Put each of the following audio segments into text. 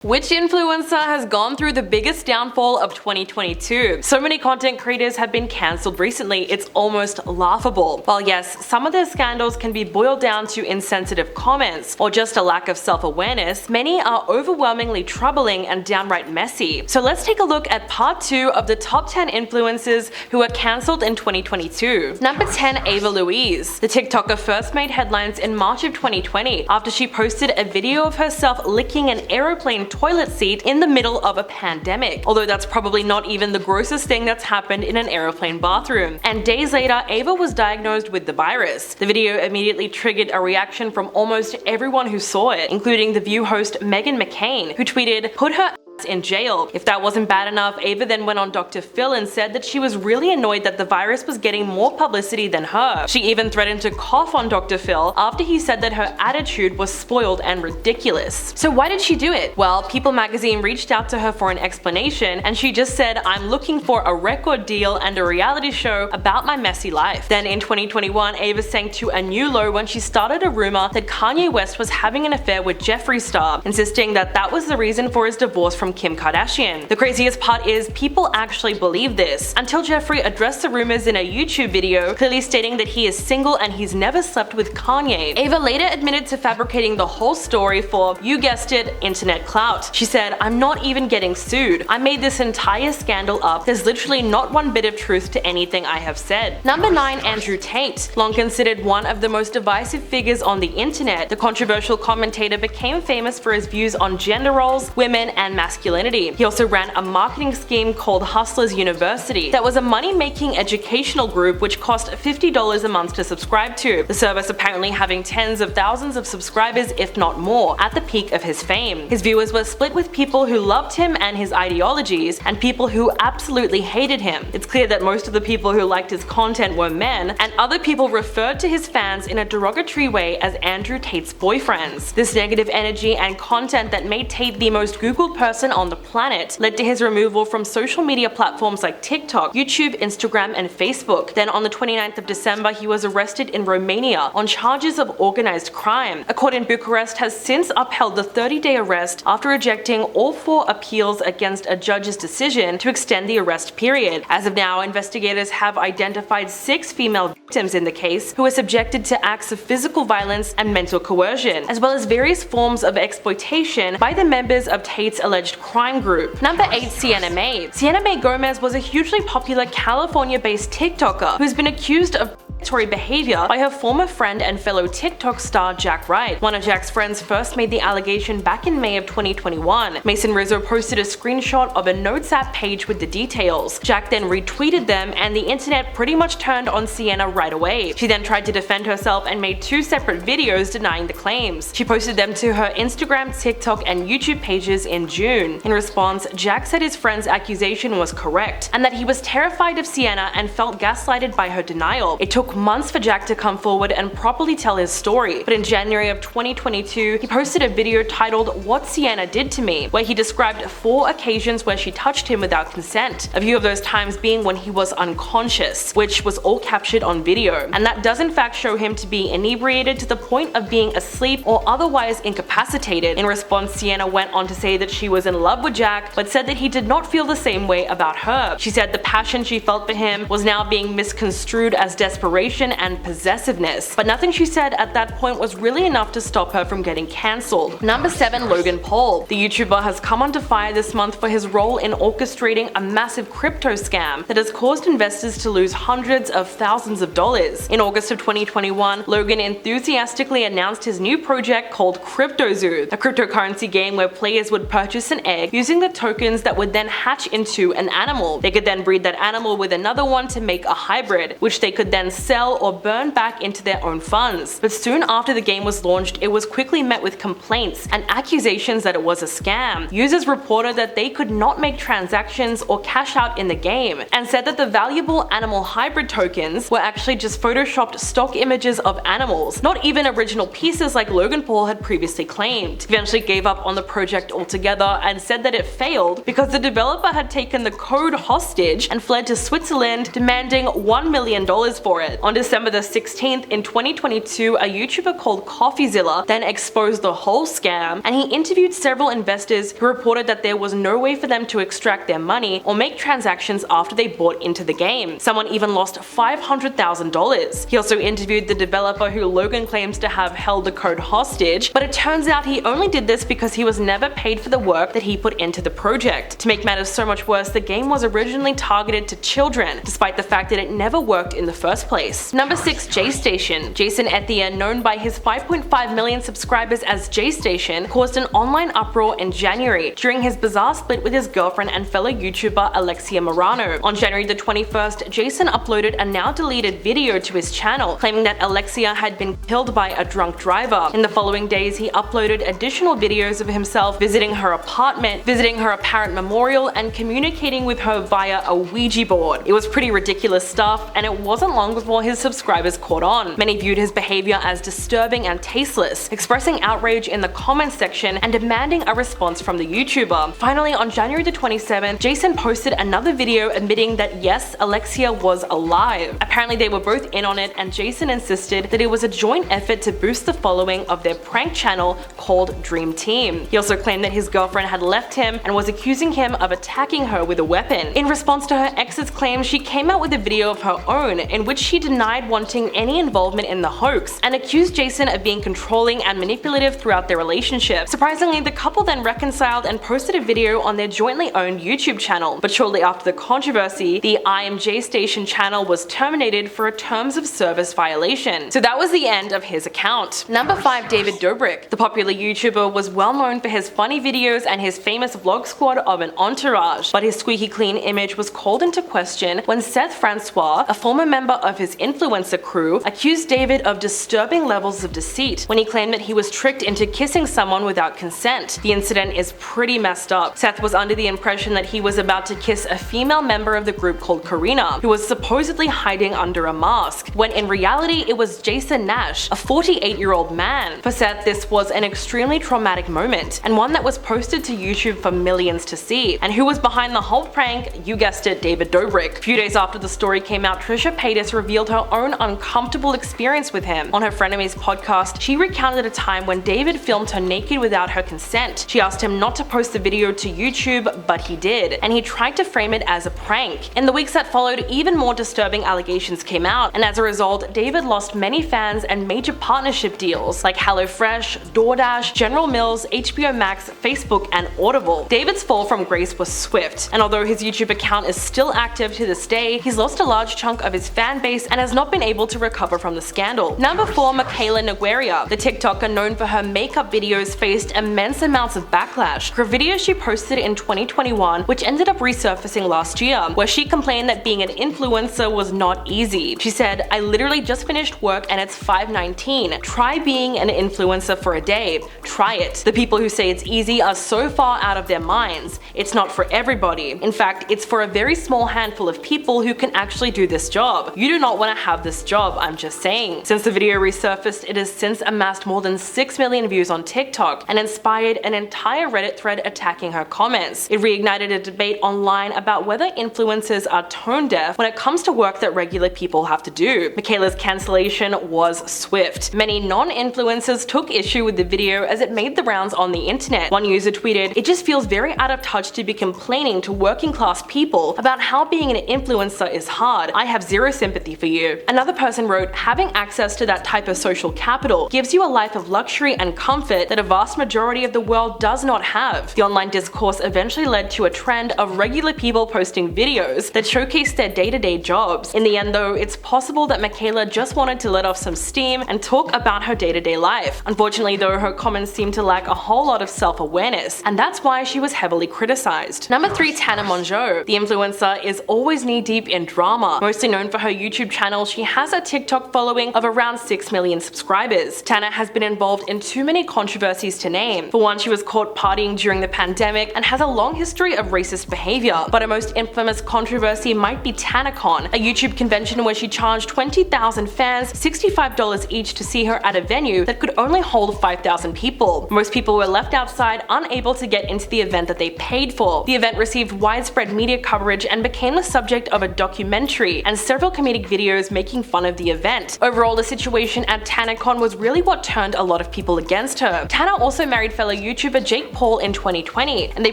Which influencer has gone through the biggest downfall of 2022? So many content creators have been cancelled recently, it's almost laughable. While yes, some of their scandals can be boiled down to insensitive comments or just a lack of self-awareness, many are overwhelmingly troubling and downright messy. So let's take a look at part 2 of the top 10 influencers who were cancelled in 2022. Number 10, Ava Louise. The TikToker first made headlines in March of 2020 after she posted a video of herself licking an aeroplane toilet seat in the middle of a pandemic, although that's probably not even the grossest thing that's happened in an aeroplane bathroom. And days later, Ava was diagnosed with the virus. The video immediately triggered a reaction from almost everyone who saw it, including The View host Meghan McCain, who tweeted, "Put her in jail." If that wasn't bad enough, Ava then went on Dr. Phil and said that she was really annoyed that the virus was getting more publicity than her. She even threatened to cough on Dr. Phil after he said that her attitude was spoiled and ridiculous. So why did she do it? Well, People magazine reached out to her for an explanation and she just said, "I'm looking for a record deal and a reality show about my messy life." Then in 2021, Ava sank to a new low when she started a rumor that Kanye West was having an affair with Jeffree Star, insisting that that was the reason for his divorce from Kim Kardashian. The craziest part is people actually believe this, until Jeffree addressed the rumors in a YouTube video, clearly stating that he is single and he's never slept with Kanye. Ava later admitted to fabricating the whole story for, you guessed it, internet clout. She said, "I'm not even getting sued. I made this entire scandal up. There's literally not one bit of truth to anything I have said." Number 9, Andrew Tate. Long considered one of the most divisive figures on the internet, the controversial commentator became famous for his views on gender roles, women, and masculinity. He also ran a marketing scheme called Hustlers University that was a money-making educational group which cost $50 a month to subscribe to, the service apparently having tens of thousands of subscribers if not more at the peak of his fame. His viewers were split with people who loved him and his ideologies and people who absolutely hated him. It's clear that most of the people who liked his content were men, and other people referred to his fans in a derogatory way as Andrew Tate's boyfriends. This negative energy and content that made Tate the most Googled person on the planet led to his removal from social media platforms like TikTok, YouTube, Instagram, and Facebook. Then on the 29th of December, he was arrested in Romania on charges of organized crime. A court in Bucharest has since upheld the 30-day arrest after rejecting all 4 appeals against a judge's decision to extend the arrest period. As of now, investigators have identified 6 female victims in the case who were subjected to acts of physical violence and mental coercion, as well as various forms of exploitation by the members of Tate's alleged crime group. Number 8, Sienna Mae. Sienna Mae Gomez was a hugely popular California-based TikToker who's been accused of predatory behavior by her former friend and fellow TikTok star Jack Wright. One of Jack's friends first made the allegation back in May of 2021. Mason Rizzo posted a screenshot of a Notes app page with the details. Jack then retweeted them and the internet pretty much turned on Sienna right away. She then tried to defend herself and made 2 separate videos denying the claims. She posted them to her Instagram, TikTok, and YouTube pages in June. In response, Jack said his friend's accusation was correct and that he was terrified of Sienna and felt gaslighted by her denial. It took months for Jack to come forward and properly tell his story, but in January of 2022, he posted a video titled "What Sienna Did to Me," where he described 4 occasions where she touched him without consent, a few of those times being when he was unconscious, which was all captured on video. And that does in fact show him to be inebriated to the point of being asleep or otherwise incapacitated. In response, Sienna went on to say that she was in love with Jack, but said that he did not feel the same way about her. She said the passion she felt for him was now being misconstrued as desperation and possessiveness, but nothing she said at that point was really enough to stop her from getting cancelled. Number 7, Logan Paul. The YouTuber has come under fire this month for his role in orchestrating a massive crypto scam that has caused investors to lose hundreds of thousands of dollars. In August of 2021, Logan enthusiastically announced his new project called CryptoZoo, a cryptocurrency game where players would purchase an egg using the tokens that would then hatch into an animal. They could then breed that animal with another one to make a hybrid, which they could then sell or burn back into their own funds. But soon after the game was launched, it was quickly met with complaints and accusations that it was a scam. Users reported that they could not make transactions or cash out in the game, and said that the valuable animal hybrid tokens were actually just photoshopped stock images of animals, not even original pieces like Logan Paul had previously claimed. He eventually gave up on the project altogether and said that it failed because the developer had taken the code hostage and fled to Switzerland, demanding $1 million for it. On December the 16th in 2022, a YouTuber called CoffeeZilla then exposed the whole scam, and he interviewed several investors who reported that there was no way for them to extract their money or make transactions after they bought into the game. Someone even lost $500,000. He also interviewed the developer who Logan claims to have held the code hostage, but it turns out he only did this because he was never paid for the work that he put into the project. To make matters so much worse, the game was originally targeted to children, despite the fact that it never worked in the first place. Number 6. Jaystation. Jason Ethia, known by his 5.5 million subscribers as Jaystation, caused an online uproar in January during his bizarre split with his girlfriend and fellow YouTuber Alexia Morano. On January the 21st, Jason uploaded a now deleted video to his channel, claiming that Alexia had been killed by a drunk driver. In the following days, he uploaded additional videos of himself visiting her apartment, visiting her apparent memorial, and communicating with her via a Ouija board. It was pretty ridiculous stuff, and it wasn't long before his subscribers caught on. Many viewed his behavior as disturbing and tasteless, expressing outrage in the comments section and demanding a response from the YouTuber. Finally, on January the 27th, Jason posted another video admitting that yes, Alexia was alive. Apparently they were both in on it, and Jason insisted that it was a joint effort to boost the following of their prank channel called Dream Team. He also claimed that his girlfriend had left him and was accusing him of attacking her with a weapon. In response to her ex's claims, she came out with a video of her own in which she denied wanting any involvement in the hoax and accused Jason of being controlling and manipulative throughout their relationship. Surprisingly, the couple then reconciled and posted a video on their jointly owned YouTube channel, but shortly after the controversy, the I Am Jaystation channel was terminated for a terms of service violation. So that was the end of his account. Number 5. David Dobrik. The popular YouTuber was well known for his funny videos and his famous vlog squad of an entourage, but his squeaky clean image was called into question when Seth Francois, a former member of his influencer crew, accused David of disturbing levels of deceit when he claimed that he was tricked into kissing someone without consent. The incident is pretty messed up. Seth was under the impression that he was about to kiss a female member of the group called Karina, who was supposedly hiding under a mask, when in reality it was Jason Nash, a 48-year-old man. For Seth, this was an extremely traumatic moment, and one that was posted to YouTube for millions to see. And who was behind the whole prank? You guessed it, David Dobrik. A few days after the story came out, Trisha Paytas revealed her own uncomfortable experience with him. On her Frenemies podcast, she recounted a time when David filmed her naked without her consent. She asked him not to post the video to YouTube, but he did, and he tried to frame it as a prank. In the weeks that followed, even more disturbing allegations came out, and as a result, David lost many fans and major partnership deals like HelloFresh, DoorDash, General Mills, HBO Max, Facebook, and Audible. David's fall from grace was swift, and although his YouTube account is still active to this day, he's lost a large chunk of his fan base and has not been able to recover from the scandal. Number 4. Mikayla Nogueira. The TikToker known for her makeup videos faced immense amounts of backlash for a video she posted in 2021, which ended up resurfacing last year, where she complained that being an influencer was not easy. She said, "I literally just finished work and it's 5:19. Try being an influencer for a day. Try it. The people who say it's easy are so far out of their minds. It's not for everybody. In fact, it's for a very small handful of people who can actually do this job. You do not want to have this job, I'm just saying." Since the video resurfaced, it has since amassed more than 6 million views on TikTok and inspired an entire Reddit thread attacking her comments. It reignited a debate online about whether influencers are tone deaf when it comes to work that regular people have to do. Mikayla's cancellation was swift. Many non-influencers took issue with the video as it made the rounds on the internet. One user tweeted, "It just feels very out of touch to be complaining to working class people about how being an influencer is hard. I have zero sympathy for you." Another person wrote, "Having access to that type of social capital gives you a life of luxury and comfort that a vast majority of the world does not have." The online discourse eventually led to a trend of regular people posting videos that showcased their day-to-day jobs. In the end though, it's possible that Mikayla just wanted to let off some steam and talk about her day-to-day life. Unfortunately though, her comments seem to lack a whole lot of self-awareness, and that's why she was heavily criticized. Number 3. Tana Mongeau. The influencer is always knee-deep in drama. Mostly known for her YouTube channel, she has a TikTok following of around 6 million subscribers. Tana has been involved in too many controversies to name. For one, she was caught partying during the pandemic and has a long history of racist behavior, but her most infamous controversy might be TanaCon, a YouTube convention where she charged 20,000 fans $65 each to see her at a venue that could only hold 5,000 people. Most people were left outside, unable to get into the event that they paid for. The event received widespread media coverage and became the subject of a documentary and several comedic videos videos making fun of the event. Overall, the situation at TanaCon was really what turned a lot of people against her. Tana also married fellow YouTuber Jake Paul in 2020, and they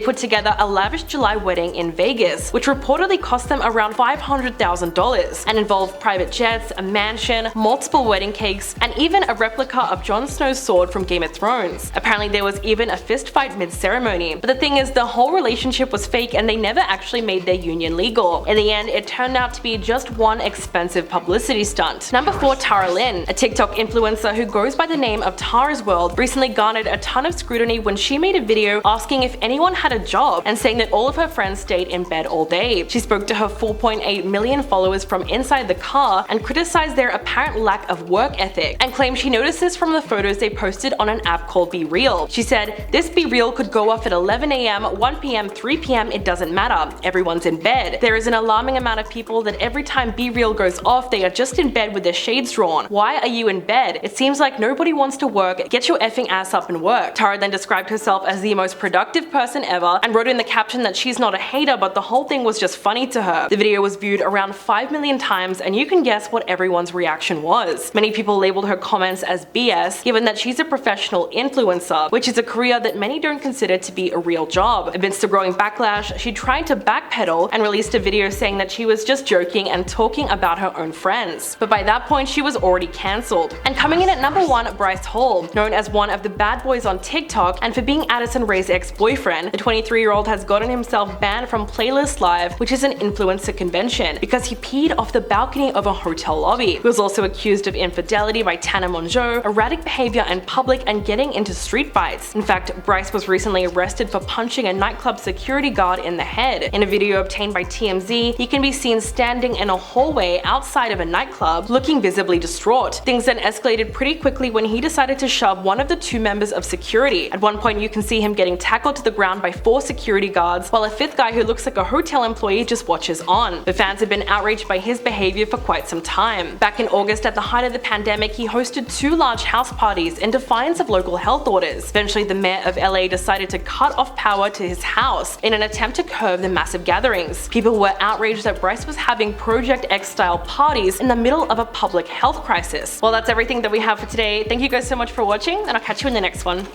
put together a lavish July wedding in Vegas, which reportedly cost them around $500,000 and involved private jets, a mansion, multiple wedding cakes, and even a replica of Jon Snow's sword from Game of Thrones. Apparently there was even a fist fight mid-ceremony, but the thing is, the whole relationship was fake and they never actually made their union legal. In the end, it turned out to be just one expensive publicity stunt. Number 4. Tara Lynn, a TikTok influencer who goes by the name of Tara's World, recently garnered a ton of scrutiny when she made a video asking if anyone had a job and saying that all of her friends stayed in bed all day. She spoke to her 4.8 million followers from inside the car and criticized their apparent lack of work ethic, and claimed she noticed this from the photos they posted on an app called Be Real. She said, "This Be Real could go off at 11 AM, 1 PM, 3 PM, it doesn't matter. Everyone's in bed. There is an alarming amount of people that every time Be Real goes off, they are just in bed with their shades drawn. Why are you in bed? It seems like nobody wants to work. Get your effing ass up and work." Tara then described herself as the most productive person ever and wrote in the caption that she's not a hater, but the whole thing was just funny to her. The video was viewed around 5 million times, and you can guess what everyone's reaction was. Many people labeled her comments as BS, given that she's a professional influencer, which is a career that many don't consider to be a real job. Amidst the growing backlash, she tried to backpedal and released a video saying that she was just joking and talking about her own friends. But by that point, she was already cancelled. And coming in at number 1, Bryce Hall. Known as one of the bad boys on TikTok and for being Addison Rae's ex-boyfriend, the 23-year-old has gotten himself banned from Playlist Live, which is an influencer convention, because he peed off the balcony of a hotel lobby. He was also accused of infidelity by Tana Mongeau, erratic behavior in public, and getting into street fights. In fact, Bryce was recently arrested for punching a nightclub security guard in the head. In a video obtained by TMZ, he can be seen standing in a hallway outside of a nightclub, looking visibly distraught. Things then escalated pretty quickly when he decided to shove one of the 2 members of security. At one point, you can see him getting tackled to the ground by 4 security guards, while a 5th guy who looks like a hotel employee just watches on. The fans have been outraged by his behavior for quite some time. Back in August, at the height of the pandemic, he hosted 2 large house parties in defiance of local health orders. Eventually, the mayor of LA decided to cut off power to his house in an attempt to curb the massive gatherings. People were outraged that Bryce was having Project X-style parties in the middle of a public health crisis. Well, that's everything that we have for today. Thank you guys so much for watching, and I'll catch you in the next one.